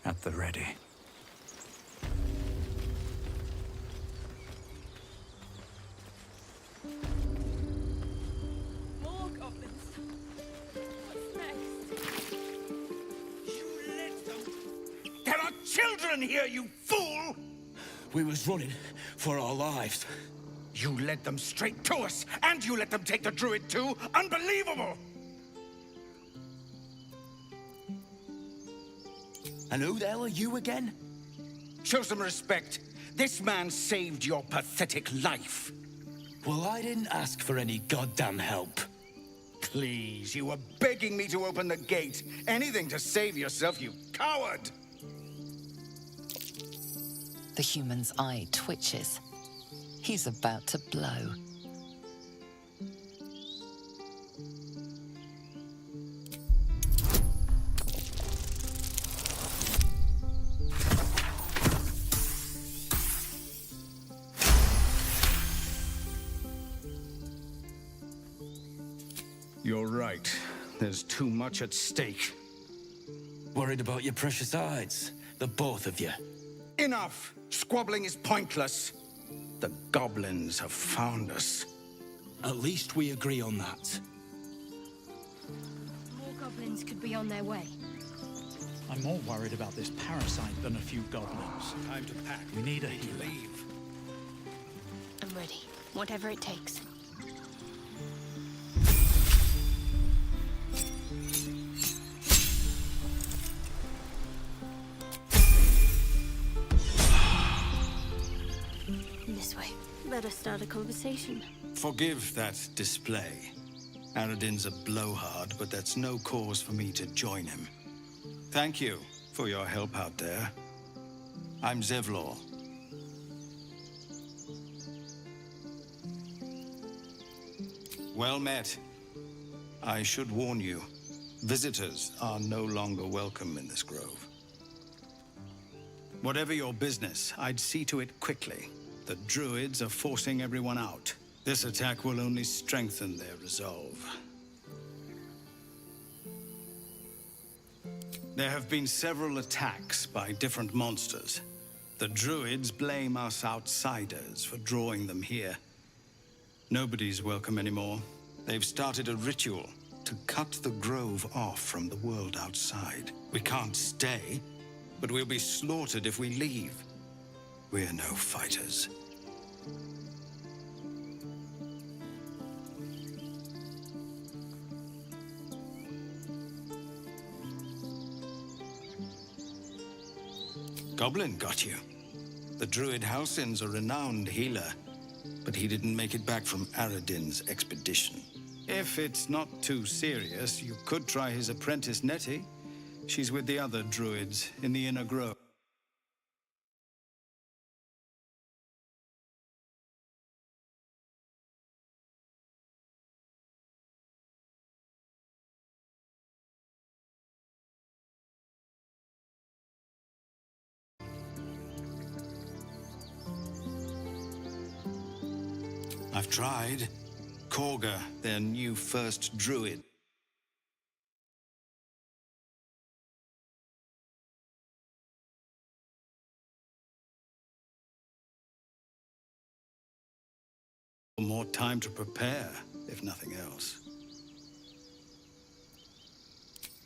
At the ready. More goblins. What's next? You let them... There are children here, you fool! We was running for our lives. You led them straight to us, and you let them take the druid too? Unbelievable! And who the hell are you again? Show some respect. This man saved your pathetic life. Well, I didn't ask for any goddamn help. Please, you were begging me to open the gate. Anything to save yourself, you coward! The human's eye twitches. He's about to blow. You're right. There's too much at stake. Worried about your precious hides, the both of you. Enough! Squabbling is pointless. The goblins have found us. At least we agree on that. More goblins could be on their way. I'm more worried about this parasite than a few goblins. Time to pack. We need a healer. Leave. I'm ready. Whatever it takes. This way. Let us start a conversation. Forgive that display. Aradin's a blowhard, but that's no cause for me to join him. Thank you for your help out there. I'm Zevlor. Well met. I should warn you, visitors are no longer welcome in this grove. Whatever your business, I'd see to it quickly. The druids are forcing everyone out. This attack will only strengthen their resolve. There have been several attacks by different monsters. The druids blame us outsiders for drawing them here. Nobody's welcome anymore. They've started a ritual to cut the grove off from the world outside. We can't stay, but we'll be slaughtered if we leave. We're no fighters. Goblin got you. The druid Halsin's a renowned healer, but he didn't make it back from Aradin's expedition. If it's not too serious, you could try his apprentice Nettie. She's with the other druids in the inner grove. I've tried. Korga, their new first druid. More time to prepare, if nothing else.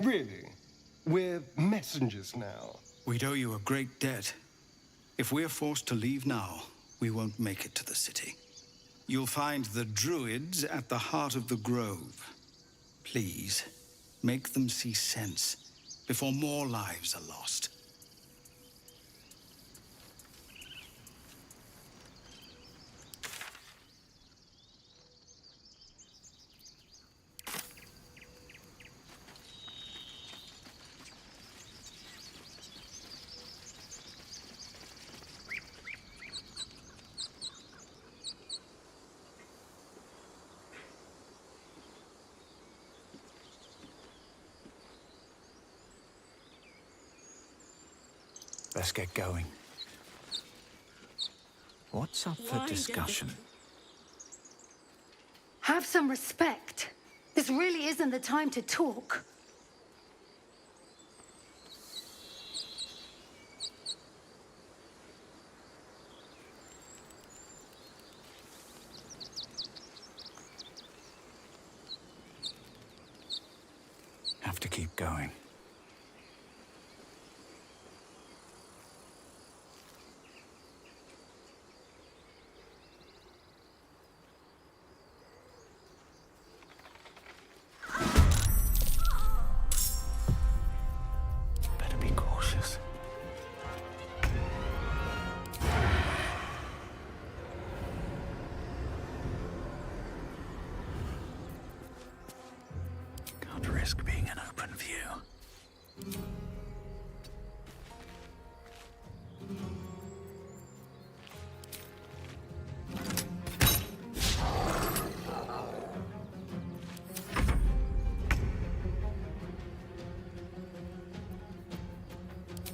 Really? We're messengers now. We'd owe you a great debt. If we're forced to leave now, we won't make it to the city. You'll find the druids at the heart of the grove. Please, make them see sense before more lives are lost. Let's get going. What's up for discussion? Have some respect. This really isn't the time to talk. Have to keep going. Better be cautious. Can't risk being an open view.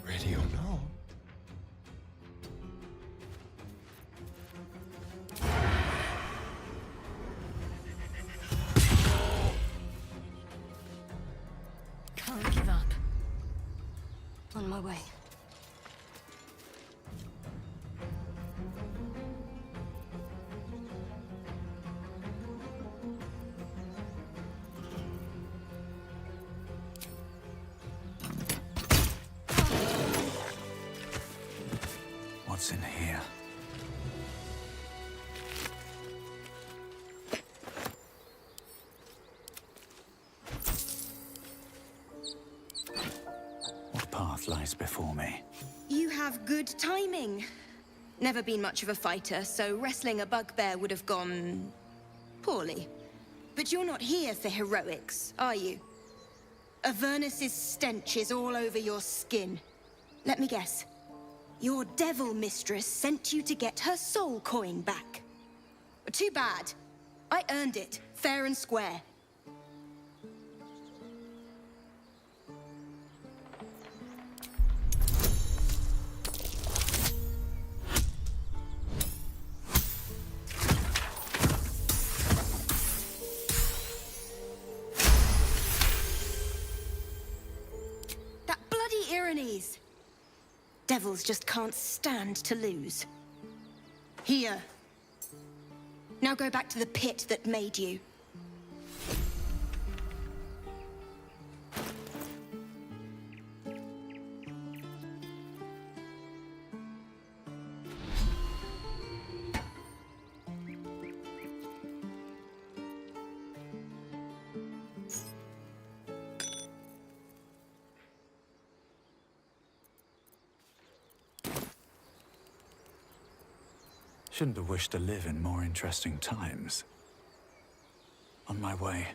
Ready or not? Can't give up. On my way. What's in here? What path lies before me? You have good timing. Never been much of a fighter, so wrestling a bugbear would have gone poorly. But you're not here for heroics, are you? Avernus's stench is all over your skin. Let me guess. Your devil mistress sent you to get her soul coin back. Too bad. I earned it, fair and square. That bloody Irenes. Devils just can't stand to lose. Here. Now go back to the pit that made you. Shouldn't have wished to live in more interesting times. On my way.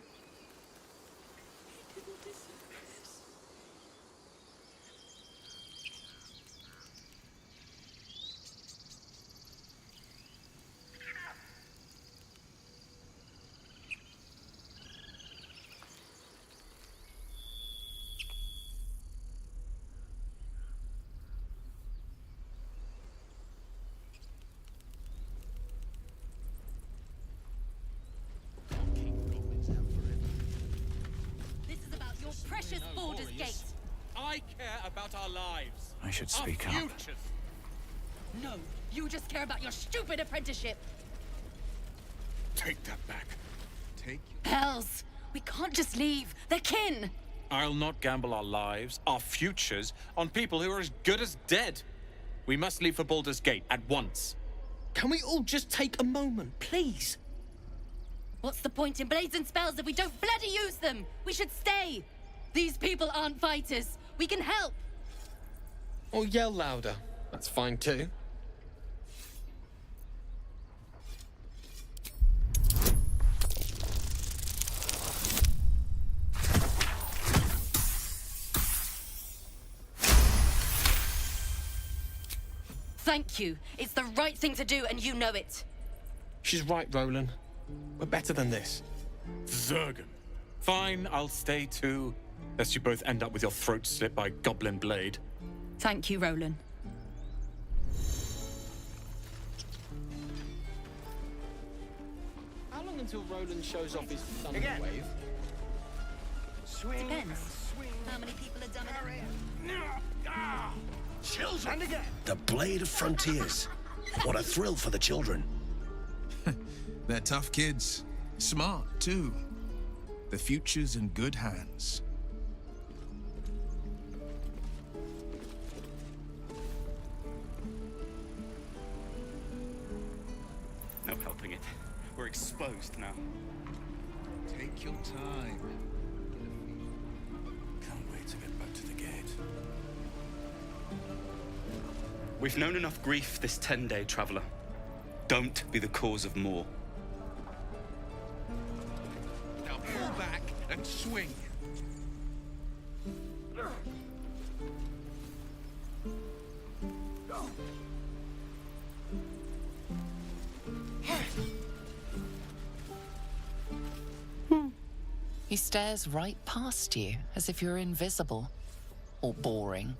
Precious Baldur's Gate. I care about our lives. I should speak up. Futures. No, you just care about your stupid apprenticeship. Take that back. Take. Hells, we can't just leave. They're kin. I'll not gamble our lives, our futures, on people who are as good as dead. We must leave for Baldur's Gate at once. Can we all just take a moment, please? What's the point in blades and spells if we don't bloody use them? We should stay. These people aren't fighters. We can help. Or yell louder. That's fine too. Thank you. It's the right thing to do, and you know it. She's right, Roland. We're better than this. Zurgen. Fine, I'll stay too. Lest you both end up with your throats slit by Goblin Blade. Thank you, Roland. until Roland shows off his thunder wave. Swing. Depends. Swing. How many people are done it? Children. And again. The Blade of Frontiers. What a thrill for the children. They're tough kids. Smart, too. The future's in good hands. No helping it. We're exposed now. Take your time. Can't wait to get back to the gate. We've known enough grief this 10-day traveler. Don't be the cause of more. Now pull back and swing. He stares right past you, as if you're invisible. Or boring.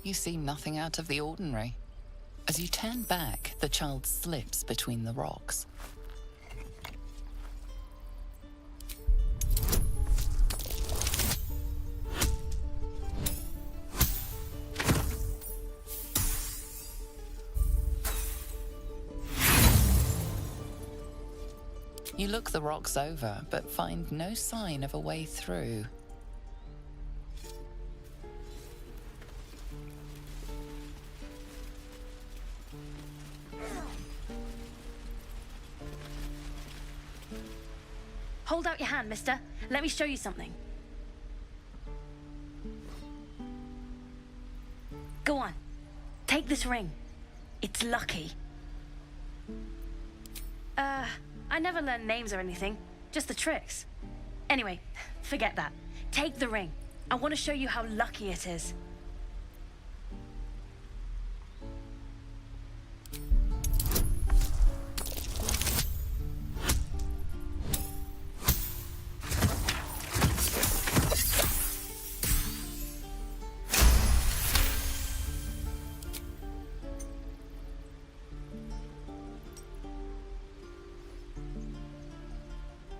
You see nothing out of the ordinary. As you turn back, the child slips between the rocks. You look the rocks over, but find no sign of a way through. Hold out your hand, mister. Let me show you something. Go on. Take this ring. It's lucky. I never learned names or anything. Just the tricks. Anyway, forget that. Take the ring. I want to show you how lucky it is.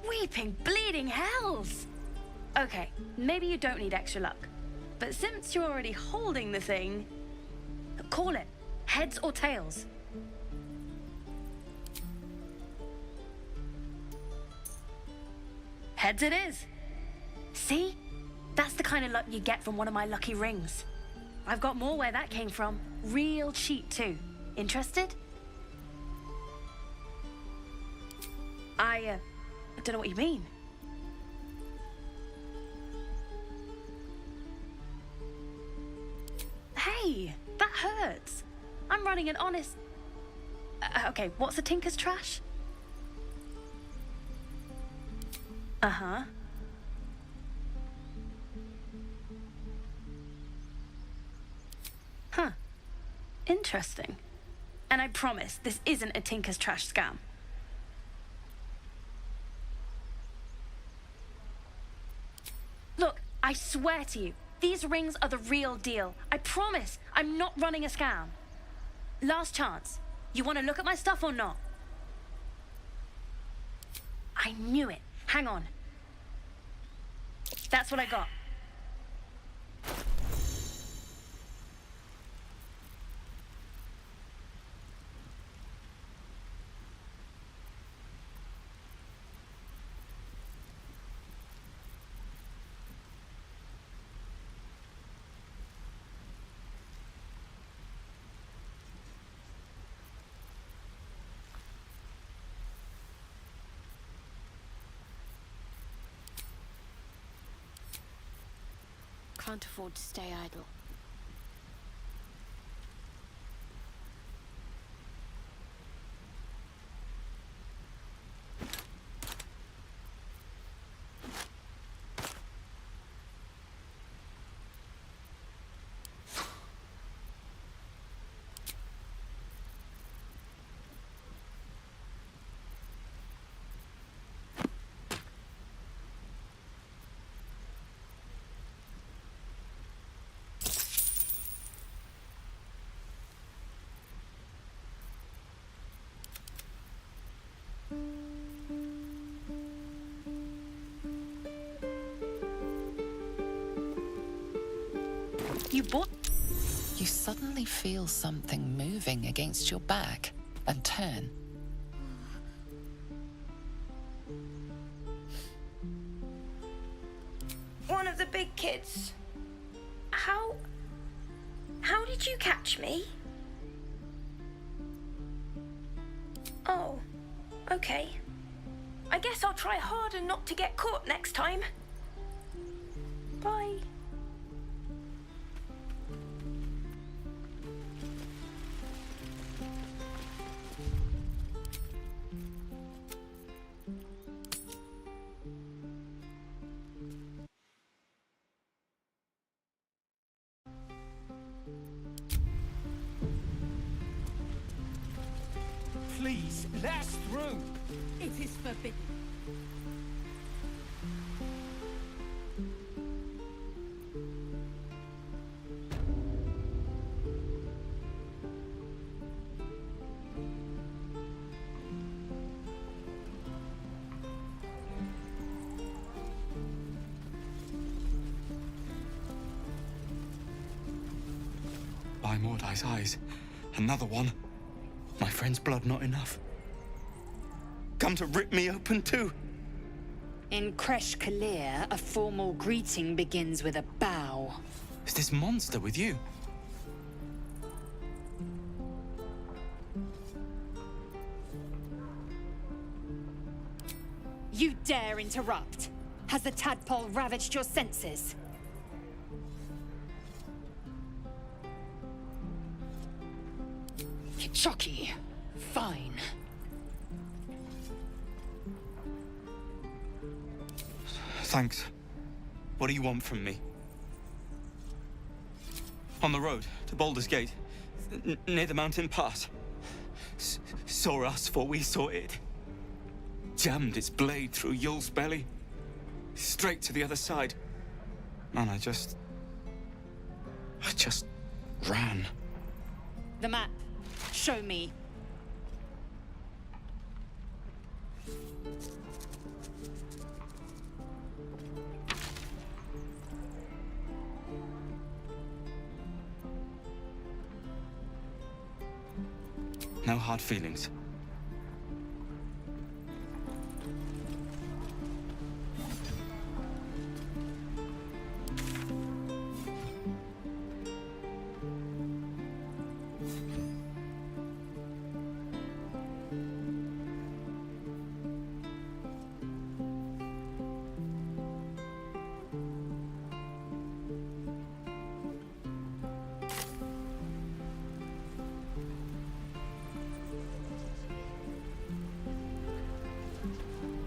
Weeping, bleeding hells! Okay, maybe you don't need extra luck. But since you're already holding the thing, call it. Heads or tails. Heads it is. See? That's the kind of luck you get from one of my lucky rings. I've got more where that came from. Real cheap too. Interested? I don't know what you mean. Hey, that hurts. I'm running an honest... okay, what's a tinker's trash? Uh-huh. Huh. Interesting. And I promise this isn't a tinker's trash scam. Look, I swear to you, these rings are the real deal. I promise I'm not running a scam. Last chance. You want to look at my stuff or not? I knew it. Hang on. That's what I got. Can't afford to stay idle. You bought... You suddenly feel something moving against your back and turn. One of the big kids. How did you catch me? Oh, okay. I guess I'll try harder not to get caught next time. Bye. Please, let us through! It is forbidden. By Mordai's eyes, another one. My friend's blood not enough. Come to rip me open too. In Kresh Kalir, a formal greeting begins with a bow. Is this monster with you? You dare interrupt? Has the tadpole ravaged your senses? Chucky, fine. Thanks. What do you want from me? On the road to Baldur's Gate, near the mountain pass, saw us for we saw it. Jammed its blade through Yul's belly, straight to the other side. And I just ran. The map. Show me. No hard feelings.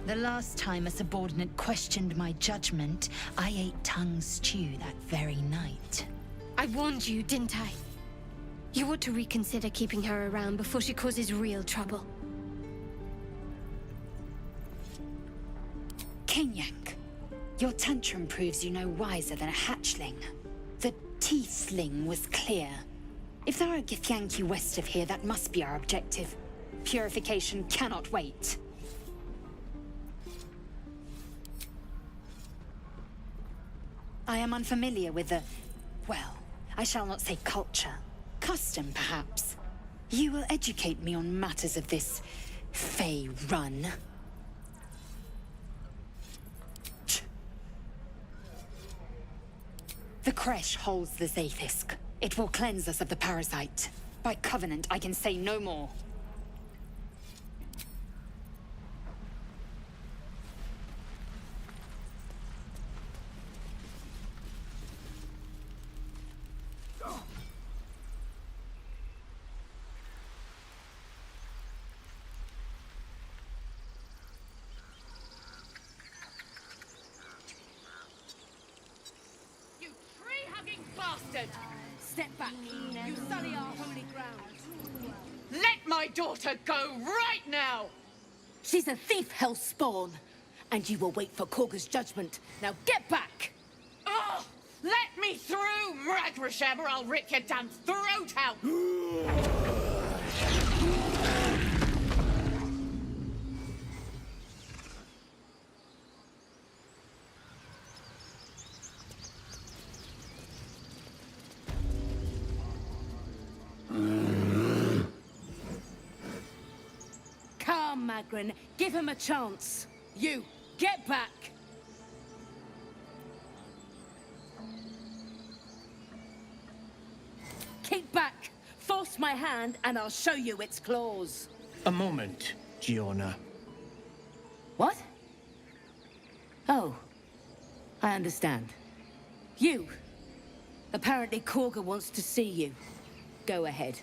The last time a subordinate questioned my judgment, I ate tongue stew that very night. I warned you, didn't I? You ought to reconsider keeping her around before she causes real trouble. Kenyank, your tantrum proves you no wiser than a hatchling. The tiefling was clear. If there are Githyanki west of here, that must be our objective. Purification cannot wait. I am unfamiliar with the... well, I shall not say culture. Custom, perhaps. You will educate me on matters of this... Fey run. The Kresh holds the Zaithisk. It will cleanse us of the parasite. By covenant, I can say no more. Step back. You sully our holy ground. Let my daughter go right now! She's a thief, hellspawn. And you will wait for Korga's judgment. Now get back! Oh, let me through, Mragrashem, or I'll rip your damn throat out! on, Magrin. Give him a chance. You, get back! Keep back! Force my hand, and I'll show you its claws. A moment, Giona. What? Oh. I understand. You. Apparently Korga wants to see you. Go ahead.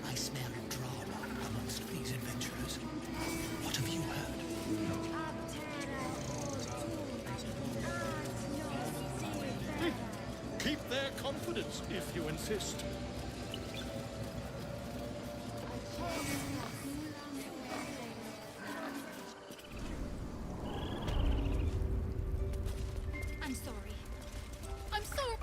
I smell drama amongst these adventurers. What have you heard? Keep their confidence if you insist. I'm sorry. I'm sorry.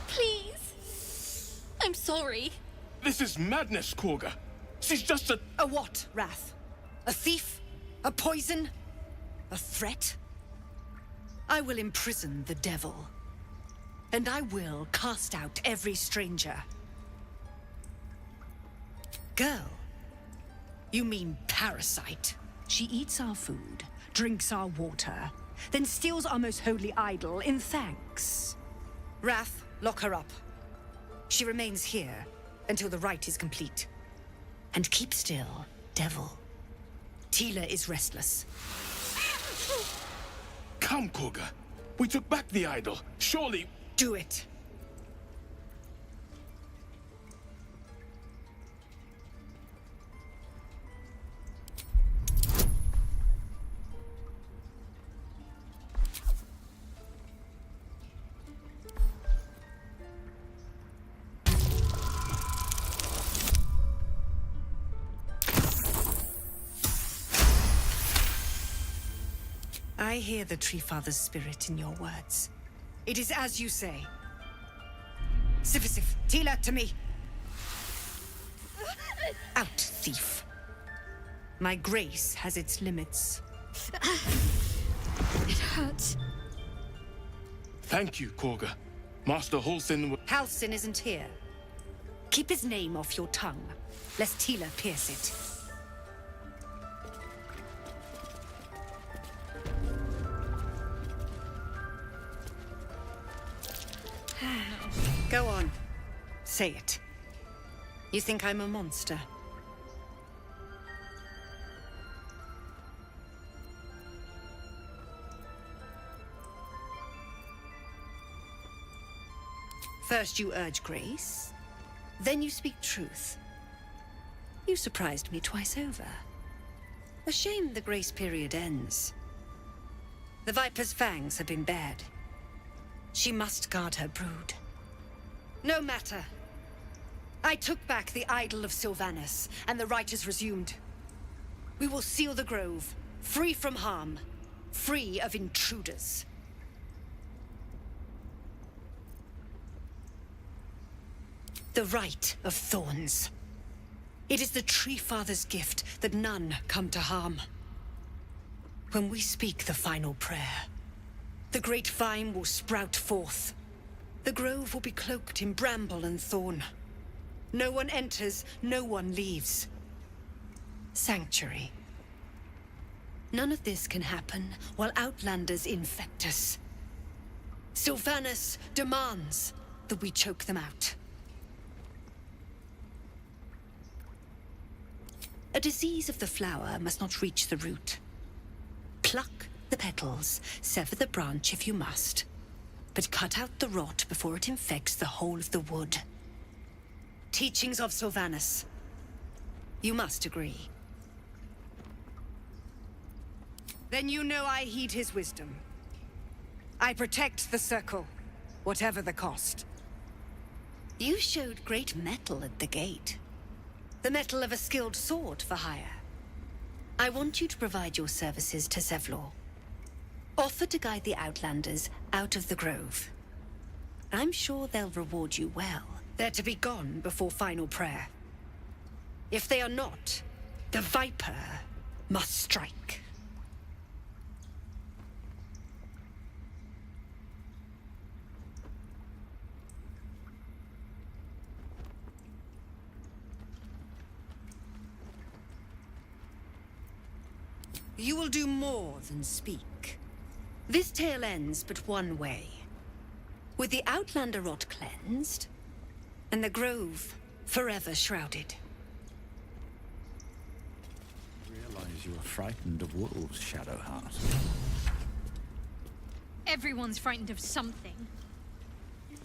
Please. I'm sorry. This is madness, Korga. She's just a... A what, Wrath? A thief? A poison? A threat? I will imprison the devil. And I will cast out every stranger. Girl? You mean parasite? She eats our food, drinks our water, then steals our most holy idol in thanks. Wrath, lock her up. She remains here until the rite is complete. And keep still, devil. Tila is restless. Come, Korga. We took back the idol. Surely... Do it. I hear the Tree Father's spirit in your words. It is as you say. Sifisif, Tila, to me! Out, thief. My grace has its limits. It hurts. Thank you, Korga. Master Halsin... Halsin isn't here. Keep his name off your tongue, lest Tila pierce it. Go on. Say it. You think I'm a monster? First you urge grace, then you speak truth. You surprised me twice over. A shame the grace period ends. The Viper's fangs have been bared. She must guard her brood. No matter. I took back the idol of Sylvanas, and the rite is resumed. We will seal the grove, free from harm, free of intruders. The Rite of Thorns. It is the Tree Father's gift that none come to harm. When we speak the final prayer, the great vine will sprout forth. The grove will be cloaked in bramble and thorn. No one enters, no one leaves. Sanctuary. None of this can happen while Outlanders infect us. Sylvanas demands that we choke them out. A disease of the flower must not reach the root. Pluck the petals, sever the branch if you must, but cut out the rot before it infects the whole of the wood. Teachings of Sylvanas. You must agree. Then you know I heed his wisdom. I protect the circle, whatever the cost. You showed great mettle at the gate. The mettle of a skilled sword for hire. I want you to provide your services to Zevlor. Offer to guide the Outlanders out of the grove. I'm sure they'll reward you well. They're to be gone before final prayer. If they are not, the Viper must strike. You will do more than speak. This tale ends but one way. With the Outlander rot cleansed, and the Grove forever shrouded. Realize you are frightened of wolves, Shadowheart. Everyone's frightened of something.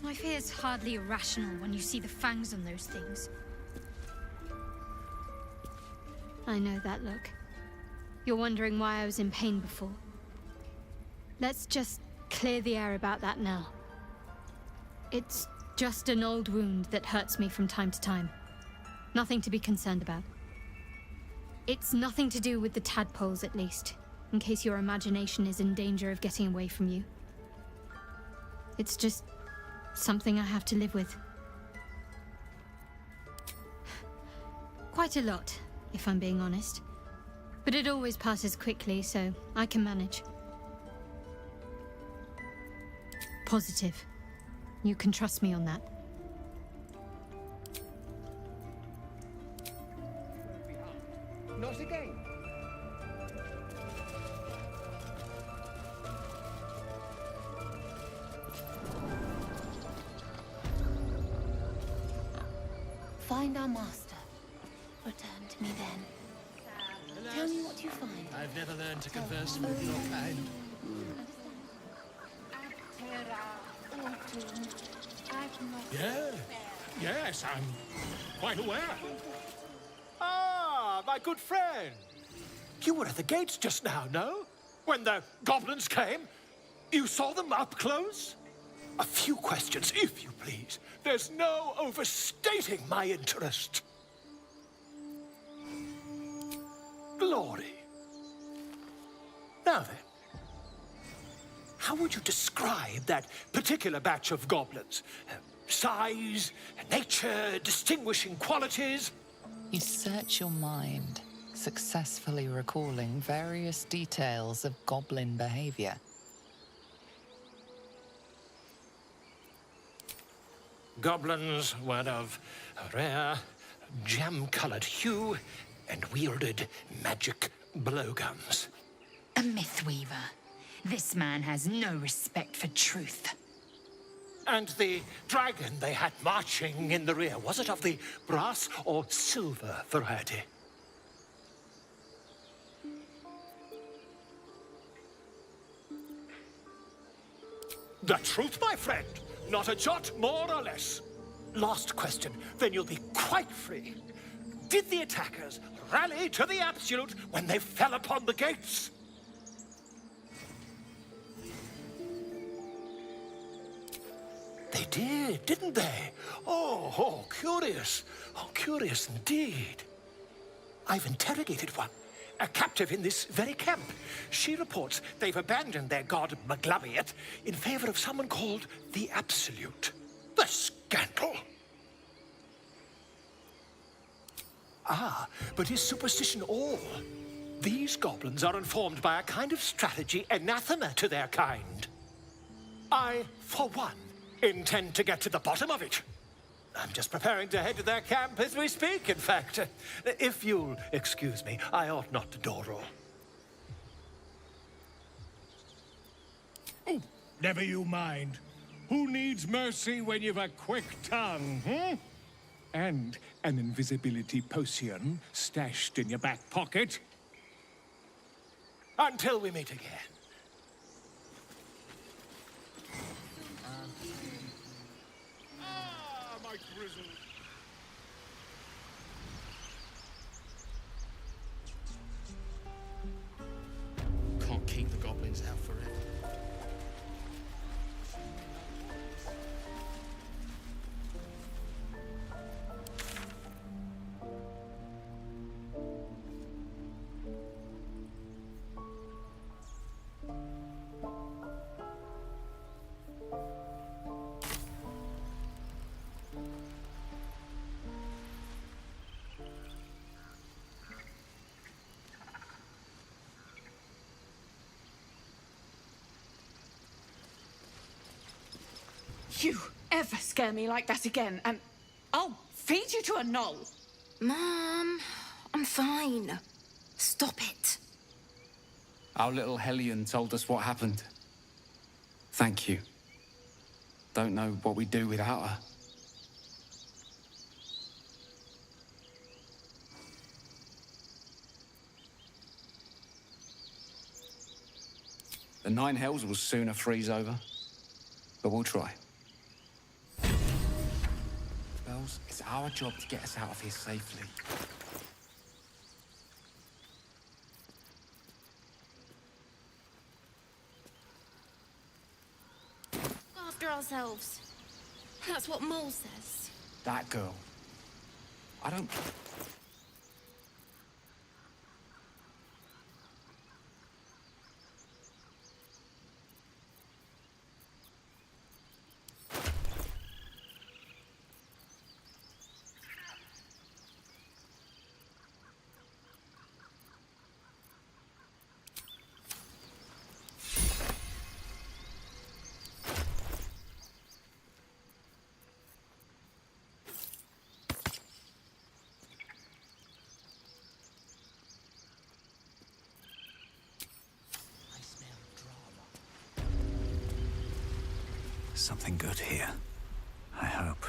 My fear's hardly irrational when you see the fangs on those things. I know that look. You're wondering why I was in pain before. Let's just clear the air about that now. It's just an old wound that hurts me from time to time. Nothing to be concerned about. It's nothing to do with the tadpoles, at least, in case your imagination is in danger of getting away from you. It's just something I have to live with. Quite a lot, if I'm being honest. But it always passes quickly, so I can manage. Positive. You can trust me on that. Not again. Find our master. Return to me then. Tell me what you find. I've never learned to converse with your kind. Yes, I'm quite aware. Ah, my good friend. You were at the gates just now, no? When the goblins came? You saw them up close? A few questions, if you please. There's no overstating my interest. Glory. Now then, how would you describe that particular batch of goblins? Size, nature, distinguishing qualities? You search your mind, successfully recalling various details of goblin behavior. Goblins were of a rare, jam-colored hue and wielded magic blowguns. A mythweaver. This man has no respect for truth. And the dragon they had marching in the rear, was it of the brass or silver variety? The truth, my friend. Not a jot more or less. Last question, then you'll be quite free. Did the attackers rally to the absolute when they fell upon the gates? They did, didn't they? Oh, curious. Oh, curious indeed. I've interrogated one, a captive in this very camp. She reports they've abandoned their god Maglabiet in favor of someone called the Absolute. The scandal! Ah, but is superstition all? These goblins are informed by a kind of strategy anathema to their kind. I, for one, intend to get to the bottom of it. I'm just preparing to head to their camp as we speak, in fact. If you'll excuse me, I ought not to door roll. Oh, never you mind. Who needs mercy when you've a quick tongue, And an invisibility potion stashed in your back pocket? Until we meet again. My grizzle. Can't keep the goblins out forever. You ever scare me like that again, and I'll feed you to a knoll. Mom, I'm fine. Stop it. Our little Hellion told us what happened. Thank you. Don't know what we'd do without her. The Nine Hells will sooner freeze over, but we'll try. Bells, it's our job to get us out of here safely. After ourselves. That's what Mole says. That girl. I don't... Something good here. I hope.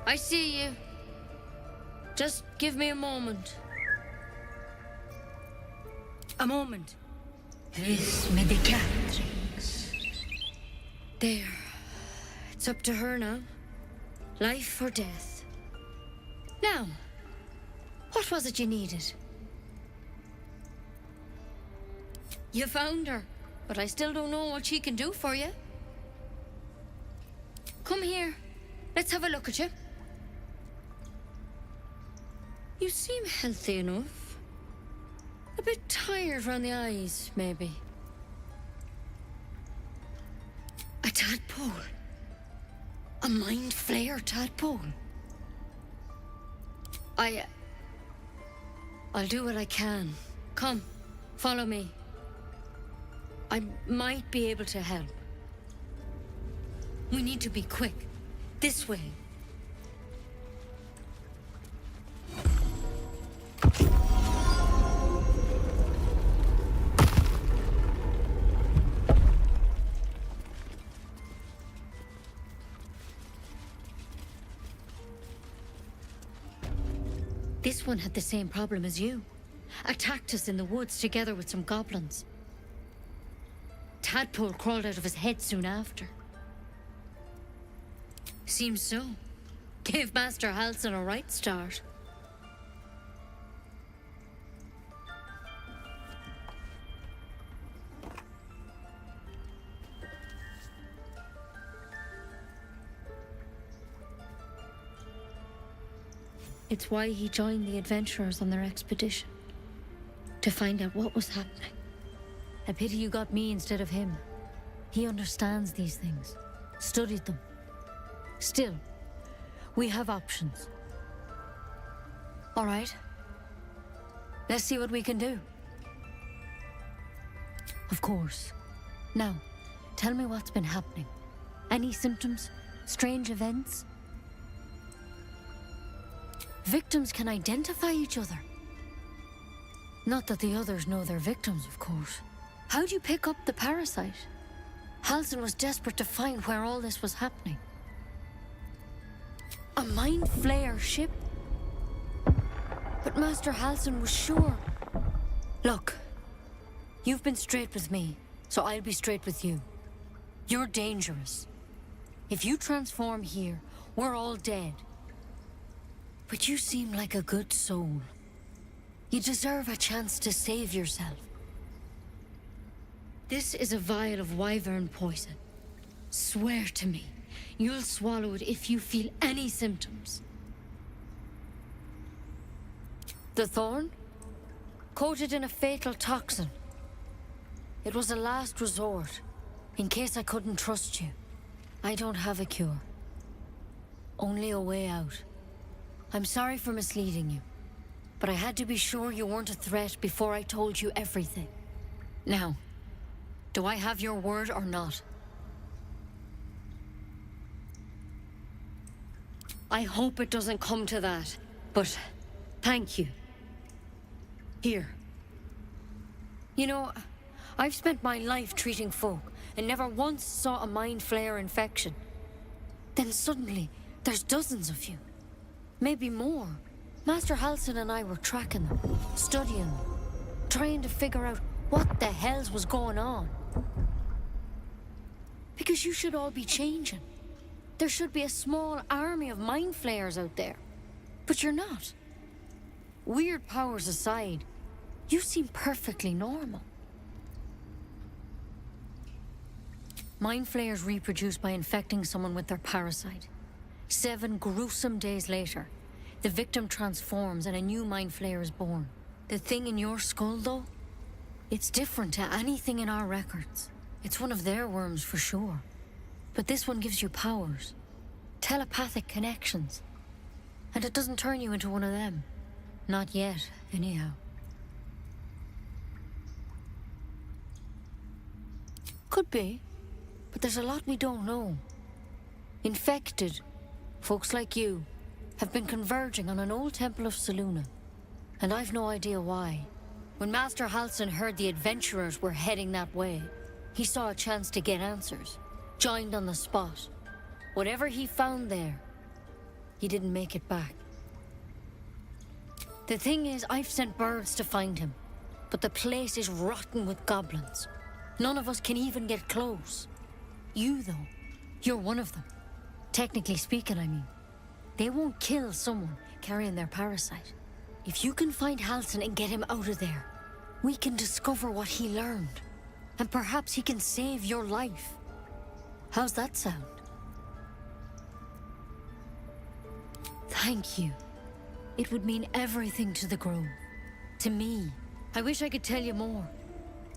I see you. Just give me a moment. A moment. This medicatrix. There. It's up to her now. Life or death. Now, what was it you needed? You found her, but I still don't know what she can do for you. Come here. Let's have a look at you. You seem healthy enough. A bit tired round the eyes, maybe. A tadpole. A mind flayer tadpole. I'll do what I can. Come, follow me. I might be able to help. We need to be quick. This way. This one had the same problem as you. Attacked us in the woods together with some goblins. Tadpole crawled out of his head soon after. Seems so. Gave Master Halsin a right start. It's why he joined the adventurers on their expedition. To find out what was happening. A pity you got me instead of him. He understands these things. Studied them. Still, we have options. All right. Let's see what we can do. Of course. Now, tell me what's been happening. Any symptoms? Strange events? Victims can identify each other. Not that the others know they're victims, of course. How'd you pick up the parasite? Halsin was desperate to find where all this was happening. A mind flayer ship? But Master Halsin was sure. Look, you've been straight with me, so I'll be straight with you. You're dangerous. If you transform here, we're all dead. But you seem like a good soul. You deserve a chance to save yourself. This is a vial of wyvern poison. Swear to me, you'll swallow it if you feel any symptoms. The thorn? Coated in a fatal toxin. It was a last resort, in case I couldn't trust you. I don't have a cure. Only a way out. I'm sorry for misleading you, but I had to be sure you weren't a threat before I told you everything. Now, do I have your word or not? I hope it doesn't come to that, but thank you. Here. You know, I've spent my life treating folk and never once saw a mind flayer infection. Then suddenly, there's dozens of you. Maybe more. Master Halsin and I were tracking them, studying them, trying to figure out what the hells was going on. Because you should all be changing. There should be a small army of mind flayers out there. But you're not. Weird powers aside, you seem perfectly normal. Mind flayers reproduce by infecting someone with their parasite. 7 gruesome days later, the victim transforms and a new mind flayer is born. The thing in your skull, though, it's different to anything in our records. It's one of their worms for sure. But this one gives you powers. Telepathic connections. And it doesn't turn you into one of them. Not yet, anyhow. Could be. But there's a lot we don't know. Infected, folks like you, have been converging on an old temple of Selûne. And I've no idea why. When Master Halsin heard the adventurers were heading that way, he saw a chance to get answers. Joined on the spot. Whatever he found there, he didn't make it back. The thing is, I've sent birds to find him. But the place is rotten with goblins. None of us can even get close. You, though, you're one of them. Technically speaking, I mean. They won't kill someone carrying their parasite. If you can find Halsin and get him out of there, we can discover what he learned. And perhaps he can save your life. How's that sound? Thank you. It would mean everything to the Grove. To me. I wish I could tell you more.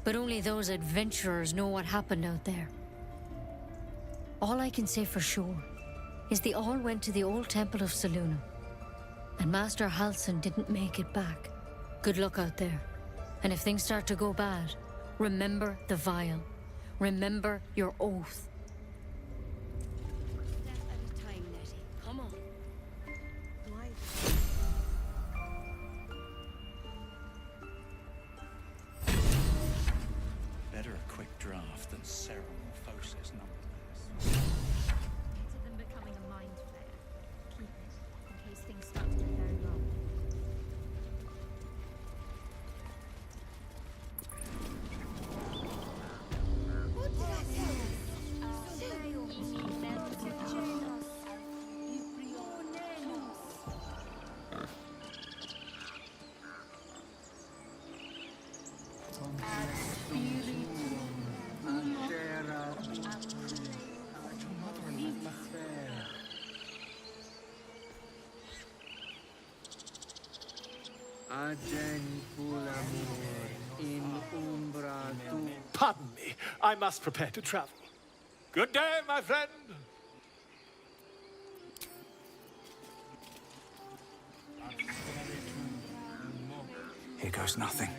But only those adventurers know what happened out there. All I can say for sure is they all went to the old temple of Selûne. And Master Halsin didn't make it back. Good luck out there. And if things start to go bad, remember the vial. Remember your oath. Come on. Better a quick draft than Ceramorphosis nonetheless. Better than becoming a mind flayer. Keep it, in case things start to go very wrong. Pardon me, I must prepare to travel. Good day, my friend. Here goes nothing.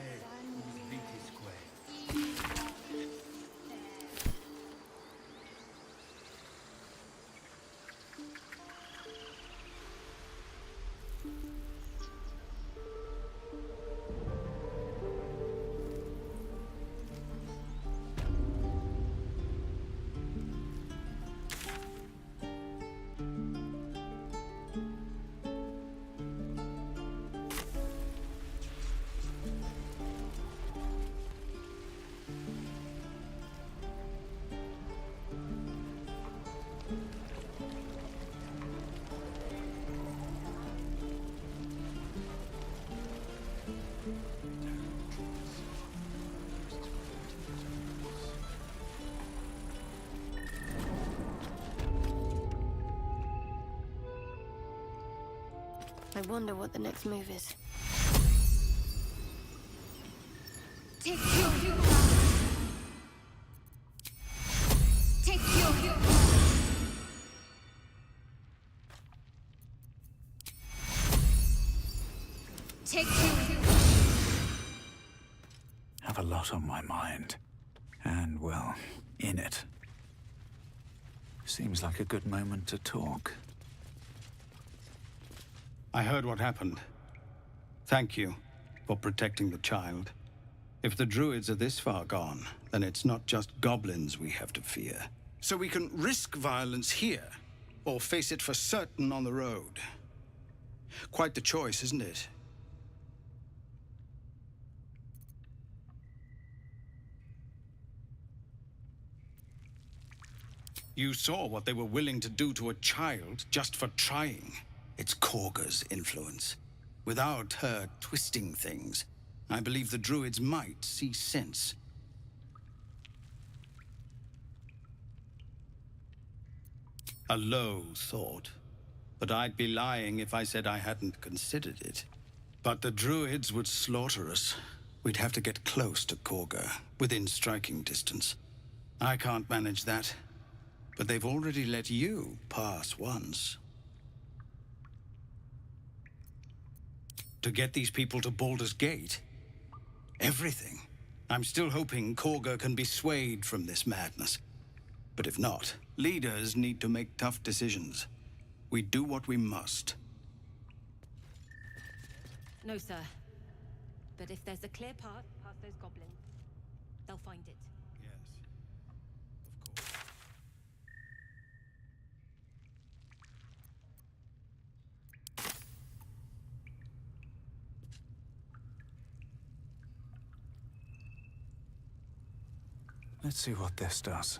I wonder what the next move is. Take your Take your Take your Have a lot on my mind. And, well, in it. Seems like a good moment to talk. I heard what happened. Thank you for protecting the child. If the druids are this far gone, then it's not just goblins we have to fear. So we can risk violence here, or face it for certain on the road. Quite the choice, isn't it? You saw what they were willing to do to a child just for trying. It's Korga's influence. Without her twisting things, I believe the druids might see sense. A low thought, but I'd be lying if I said I hadn't considered it. But the druids would slaughter us. We'd have to get close to Korga, within striking distance. I can't manage that. But they've already let you pass once. To get these people to Baldur's Gate? Everything. I'm still hoping Korga can be swayed from this madness. But if not, leaders need to make tough decisions. We do what we must. No, sir. But if there's a clear path past those goblins, they'll find it. Let's see what this does.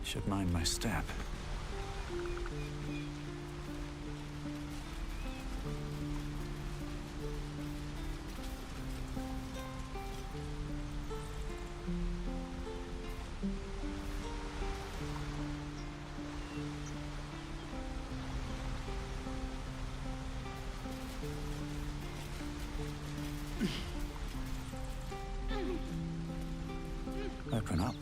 Should mind my step. Open up.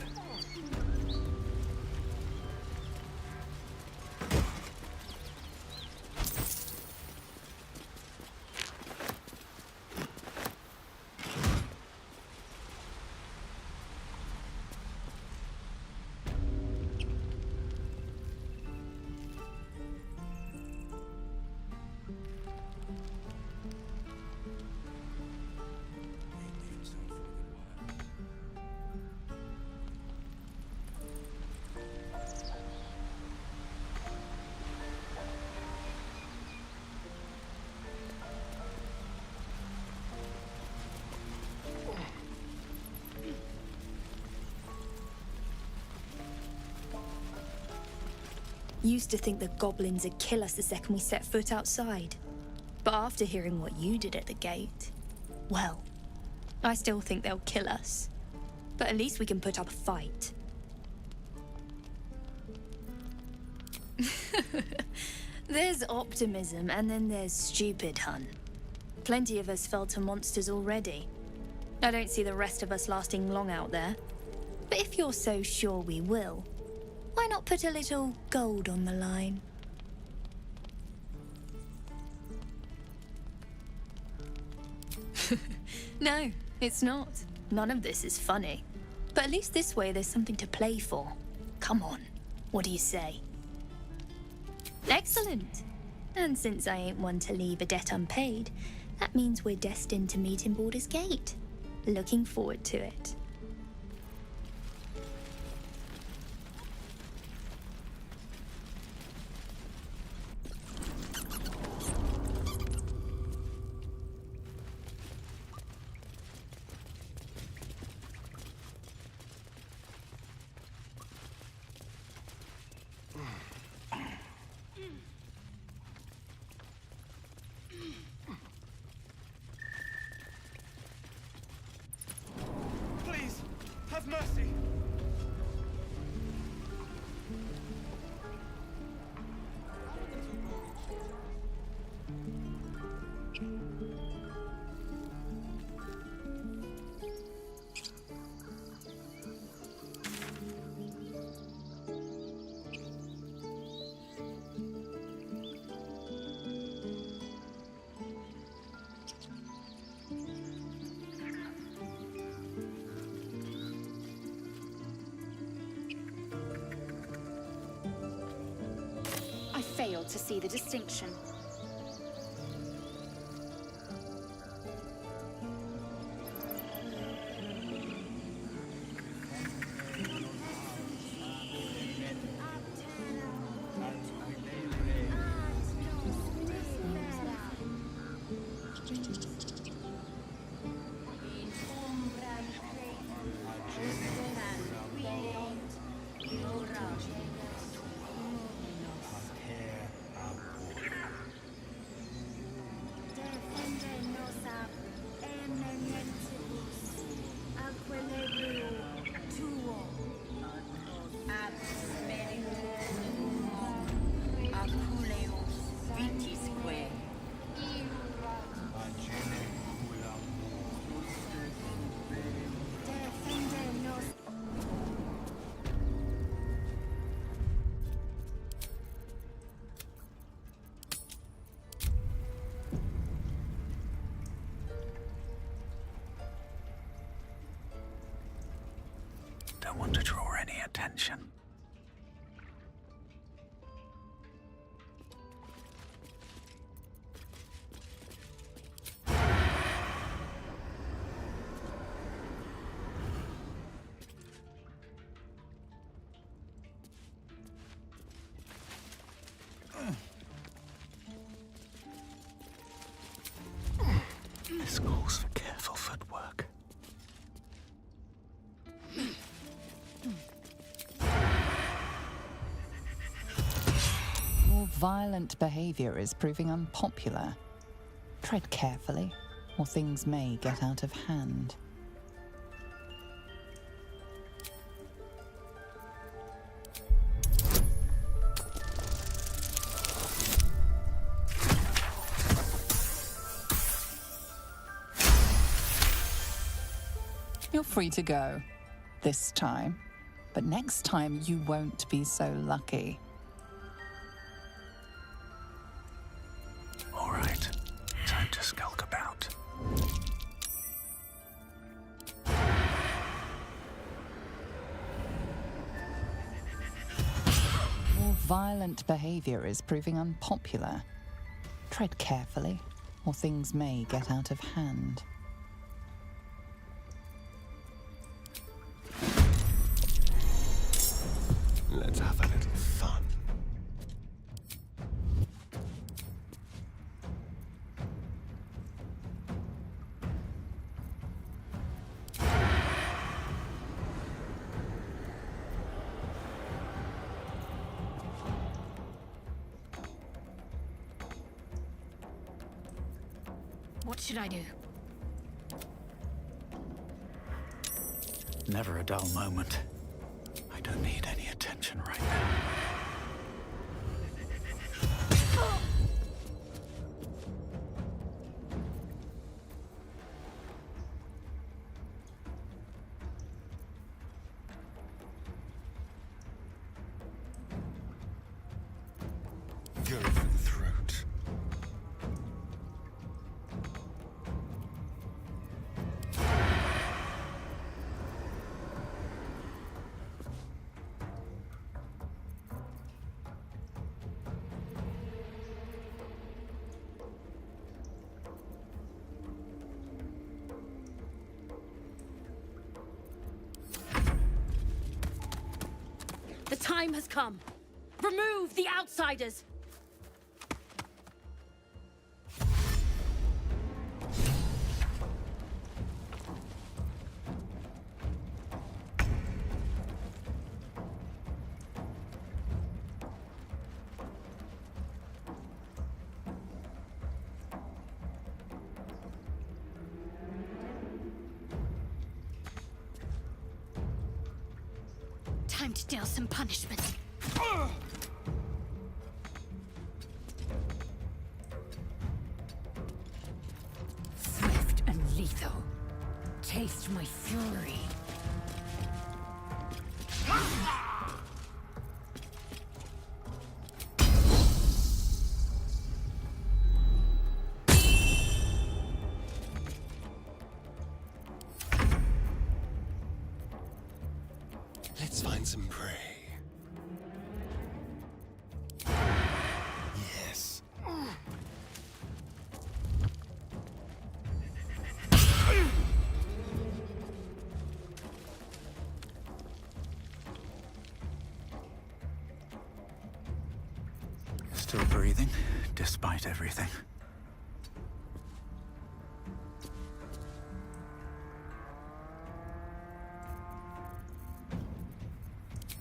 Used to think the goblins would kill us the second we set foot outside. But after hearing what you did at the gate, well, I still think they'll kill us. But at least we can put up a fight. There's optimism, and then there's stupid, hun. Plenty of us fell to monsters already. I don't see the rest of us lasting long out there. But if you're so sure we will, why not put a little gold on the line? No, it's not. None of this is funny. But at least this way there's something to play for. Come on, what do you say? Excellent. And since I ain't one to leave a debt unpaid, that means we're destined to meet in Baldur's Gate. Looking forward to it. fail to see the distinction. Don't want to draw any attention. This calls for careful footwork. More violent behavior is proving unpopular. Tread carefully, or things may get out of hand. You're free to go. This time. But next time you won't be so lucky. All right, time to skulk about. More violent behavior is proving unpopular. Tread carefully, or things may get out of hand. Let's have a little fun. What should I do? Never a dull moment. I don't need any attention right now. Go for the throat. The time has come. Remove the outsiders. Time to deal some punishment. Swift and lethal. Taste my fury. Let's find some prey. Still breathing, despite everything.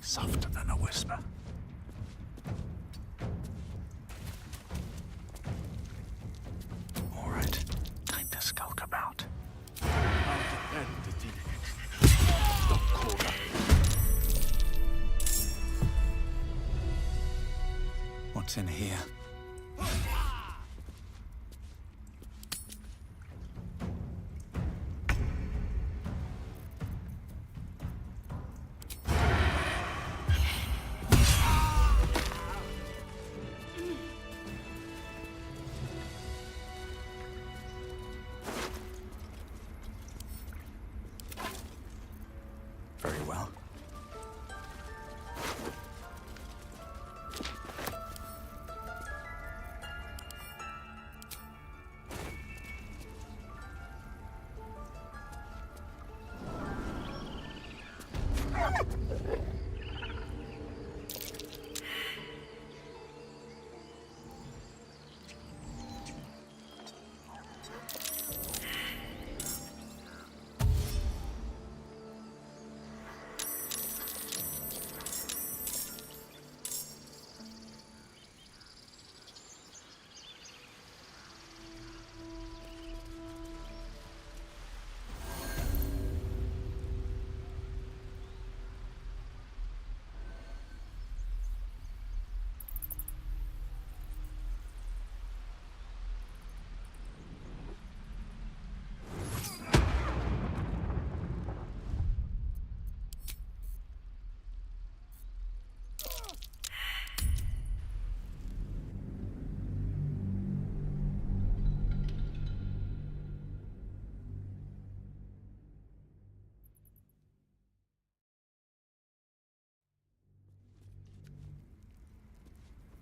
Softer than a whisper. All right, time to skulk about. What's in here? Very well.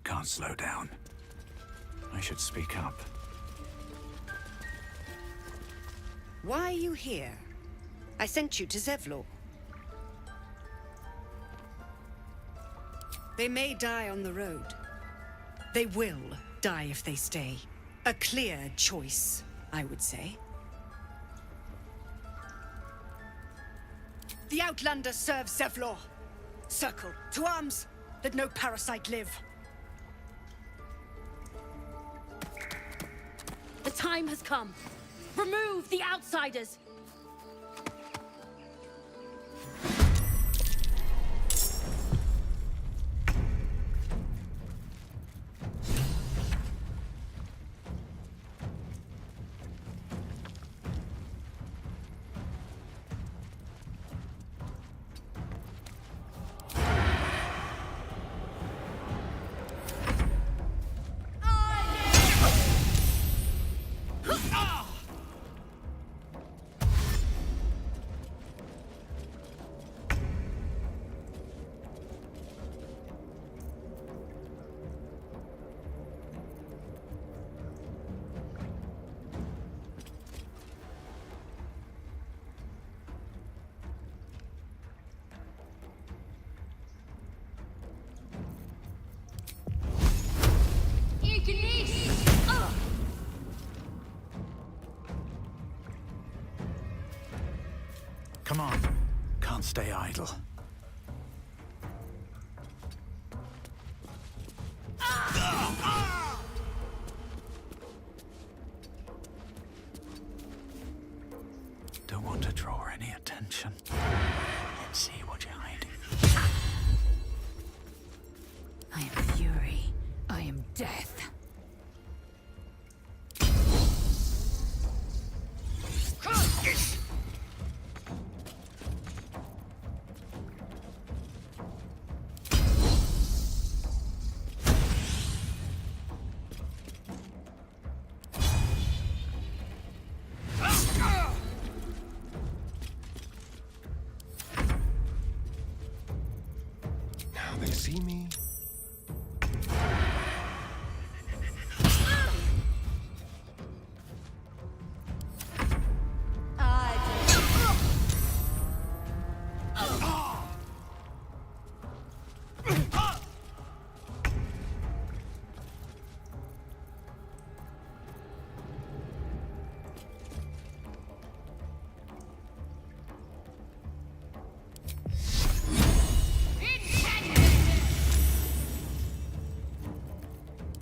Can't slow down. I should speak up. Why are you here? I sent you to Zevlor. They may die on the road. They will die if they stay. A clear choice, I would say. The Outlander serves Zevlor. Circle, to arms! Let no parasite live. The time has come. Remove the outsiders. Come on. Can't stay idle. Don't want to draw any attention. Let's see what you're hiding. I am fury. I am death. Now they see me.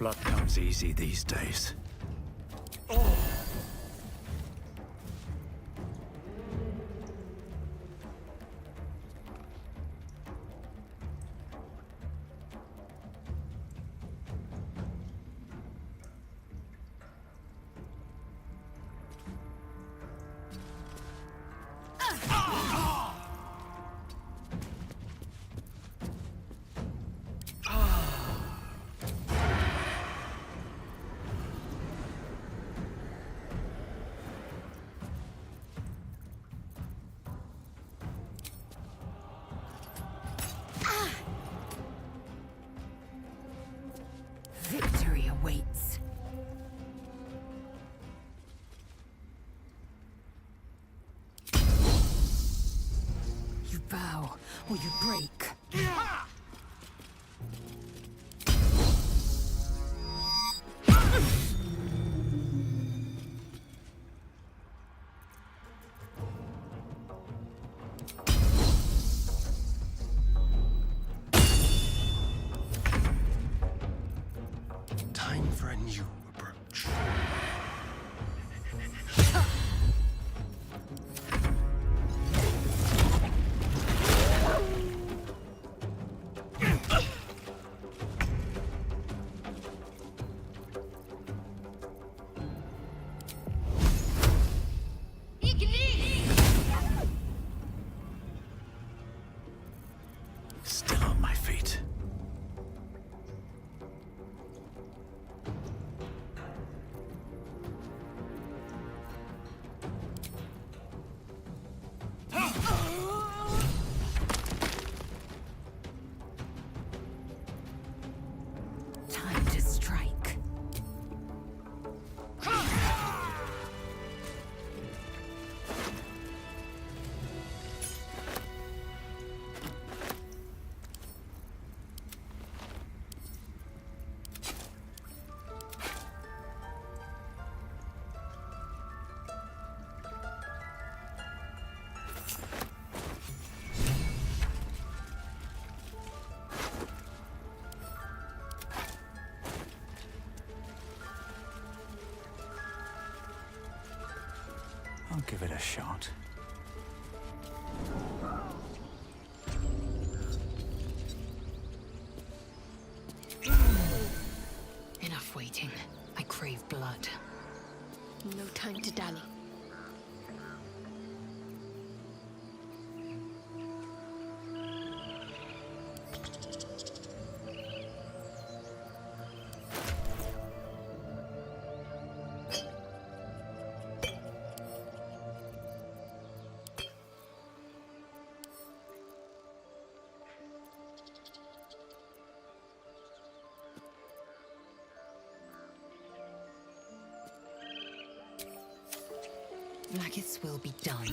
blood comes easy these days. Victory awaits. You bow or you break. Time for a new approach. Still on my feet. Time to strike. I'll give it a shot. Enough waiting. I crave blood. No time to dally. Maggot's will be done.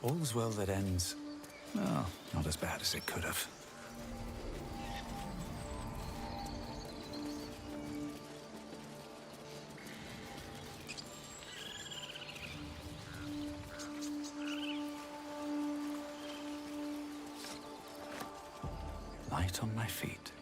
All's well that ends. Well, not as bad as it could have. Light on my feet.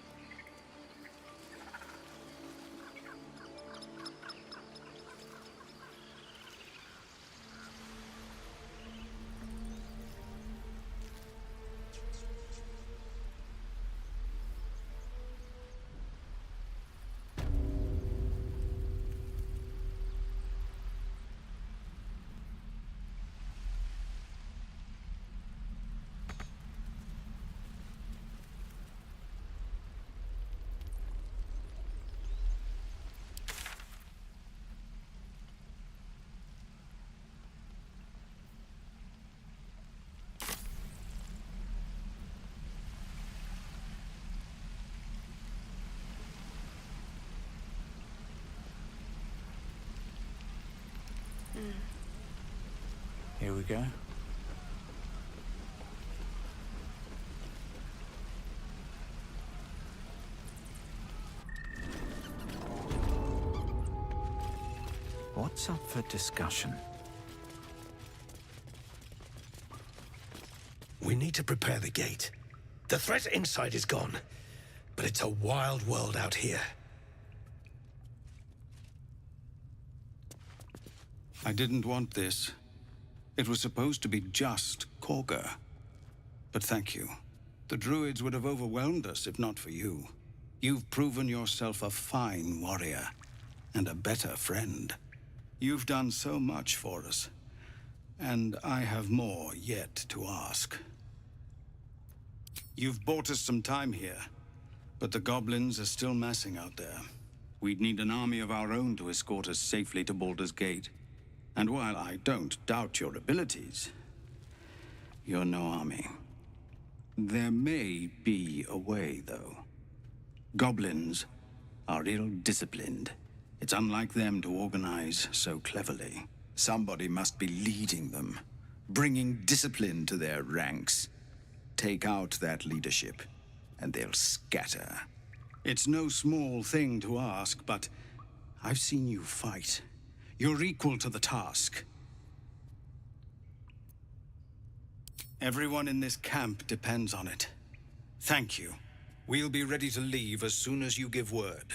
Here we go. What's up for discussion? We need to prepare the gate. The threat inside is gone. but it's a wild world out here. I didn't want this. It was supposed to be just Korga. But thank you. The druids would have overwhelmed us if not for you. You've proven yourself a fine warrior and a better friend. You've done so much for us, and I have more yet to ask. You've bought us some time here, but the goblins are still massing out there. We'd need an army of our own to escort us safely to Baldur's Gate. And while I don't doubt your abilities, you're no army. There may be a way, though. Goblins are ill-disciplined. It's unlike them to organize so cleverly. Somebody must be leading them, bringing discipline to their ranks. Take out that leadership, and they'll scatter. It's no small thing to ask, but I've seen you fight. You're equal to the task. Everyone in this camp depends on it. Thank you. We'll be ready to leave as soon as you give word.